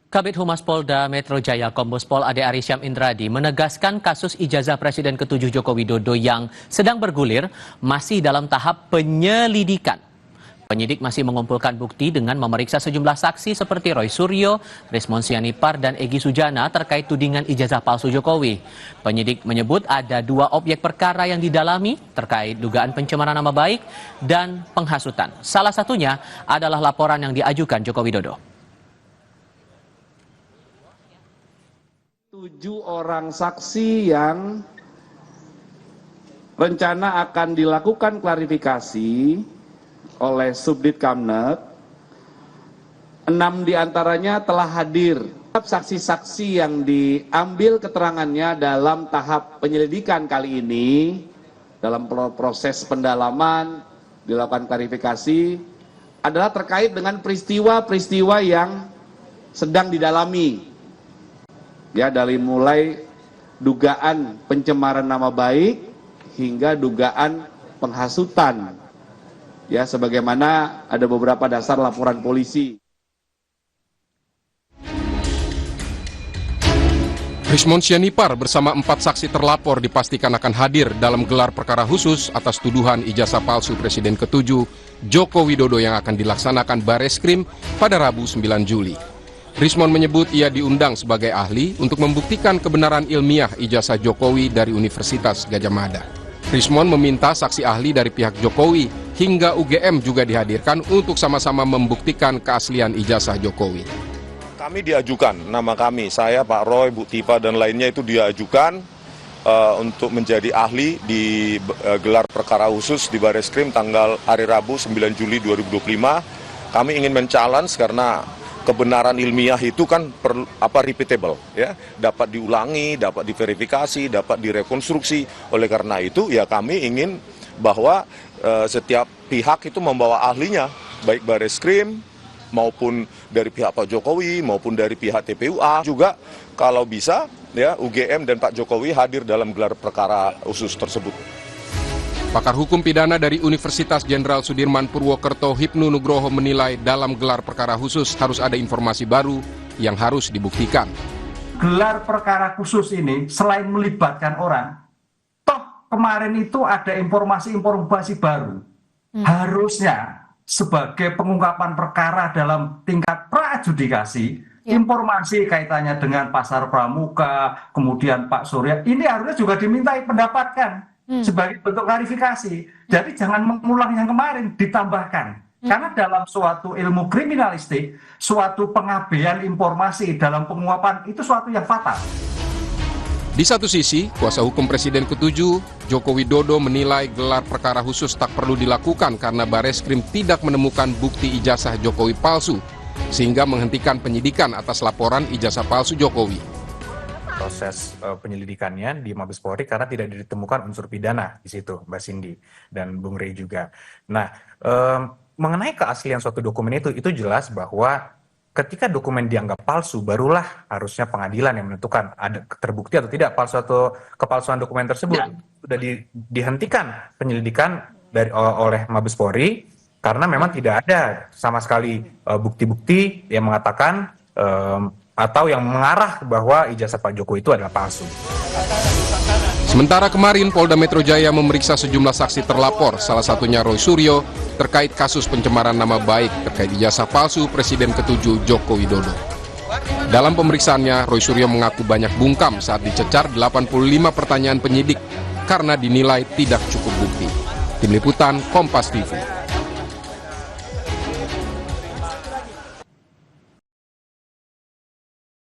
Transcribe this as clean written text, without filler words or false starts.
Kabid Humas Polda Metro Jaya Kombes Pol Ade Arysyam Indradi menegaskan kasus ijazah Presiden ke-7 Joko Widodo yang sedang bergulir masih dalam tahap penyelidikan. Penyidik masih mengumpulkan bukti dengan memeriksa sejumlah saksi seperti Roy Suryo, Rismon Sianipar, dan Egy Sujana terkait tudingan ijazah palsu Jokowi. Penyidik menyebut ada 2 objek perkara yang didalami terkait dugaan pencemaran nama baik dan penghasutan. Salah satunya adalah laporan yang diajukan Joko Widodo. 7 orang saksi yang rencana akan dilakukan klarifikasi oleh Subdit Kamnet, 6 diantaranya telah hadir. Saksi-saksi yang diambil keterangannya dalam tahap penyelidikan kali ini, dalam proses pendalaman, dilakukan klarifikasi, adalah terkait dengan peristiwa-peristiwa yang sedang didalami. Ya, dari mulai dugaan pencemaran nama baik hingga dugaan penghasutan. Ya, sebagaimana ada beberapa dasar laporan polisi. Rismon Sianipar bersama 4 saksi terlapor dipastikan akan hadir dalam gelar perkara khusus atas tuduhan ijazah palsu Presiden ke-7 Joko Widodo yang akan dilaksanakan Bareskrim pada Rabu 9 Juli. Rismon menyebut ia diundang sebagai ahli untuk membuktikan kebenaran ilmiah ijazah Jokowi dari Universitas Gadjah Mada. Rismon meminta saksi ahli dari pihak Jokowi hingga UGM juga dihadirkan untuk sama-sama membuktikan keaslian ijazah Jokowi. Kami diajukan, nama kami, saya, Pak Roy, Bu Tipa, dan lainnya itu diajukan untuk menjadi ahli di gelar perkara khusus di Bareskrim tanggal hari Rabu 9 Juli 2025. Kami ingin men-challenge karena kebenaran ilmiah itu kan repeatable, ya, dapat diulangi, dapat diverifikasi, dapat direkonstruksi. Oleh karena itu, ya kami ingin bahwa setiap pihak itu membawa ahlinya, baik Bareskrim maupun dari pihak Pak Jokowi maupun dari pihak TPUA juga, kalau bisa, ya UGM dan Pak Jokowi hadir dalam gelar perkara khusus tersebut. Pakar hukum pidana dari Universitas Jenderal Sudirman Purwokerto Hipnu Nugroho menilai dalam gelar perkara khusus harus ada informasi baru yang harus dibuktikan. Gelar perkara khusus ini selain melibatkan orang, toh kemarin itu ada informasi-informasi baru. Harusnya sebagai pengungkapan perkara dalam tingkat pra-adjudikasi, informasi kaitannya dengan pasar pramuka, kemudian Pak Surya, ini harusnya juga dimintai pendapatkan sebagai bentuk klarifikasi. Jadi jangan mengulang yang kemarin, ditambahkan. Karena dalam suatu ilmu kriminalistik, suatu pengabaian informasi dalam penguapan itu suatu yang fatal. Di satu sisi, kuasa hukum Presiden ke-7, Joko Widodo menilai gelar perkara khusus tak perlu dilakukan karena Bareskrim tidak menemukan bukti ijazah Jokowi palsu, sehingga menghentikan penyidikan atas laporan ijazah palsu Jokowi. Proses penyelidikannya di Mabes Polri karena tidak ditemukan unsur pidana di situ, Mbak Cindy dan Bung Rey juga. Nah, mengenai keaslian suatu dokumen itu jelas bahwa ketika dokumen dianggap palsu, barulah harusnya pengadilan yang menentukan ada terbukti atau tidak kepalsuan dokumen tersebut. Sudah dihentikan penyelidikan oleh Mabes Polri karena memang tidak ada sama sekali bukti-bukti yang mengatakan atau yang mengarah bahwa ijazah Pak Jokowi itu adalah palsu. Sementara kemarin Polda Metro Jaya memeriksa sejumlah saksi terlapor, salah satunya Roy Suryo, terkait kasus pencemaran nama baik terkait ijazah palsu Presiden ke-7 Joko Widodo. Dalam pemeriksaannya, Roy Suryo mengaku banyak bungkam saat dicecar 85 pertanyaan penyidik karena dinilai tidak cukup bukti. Tim Liputan, Kompas TV.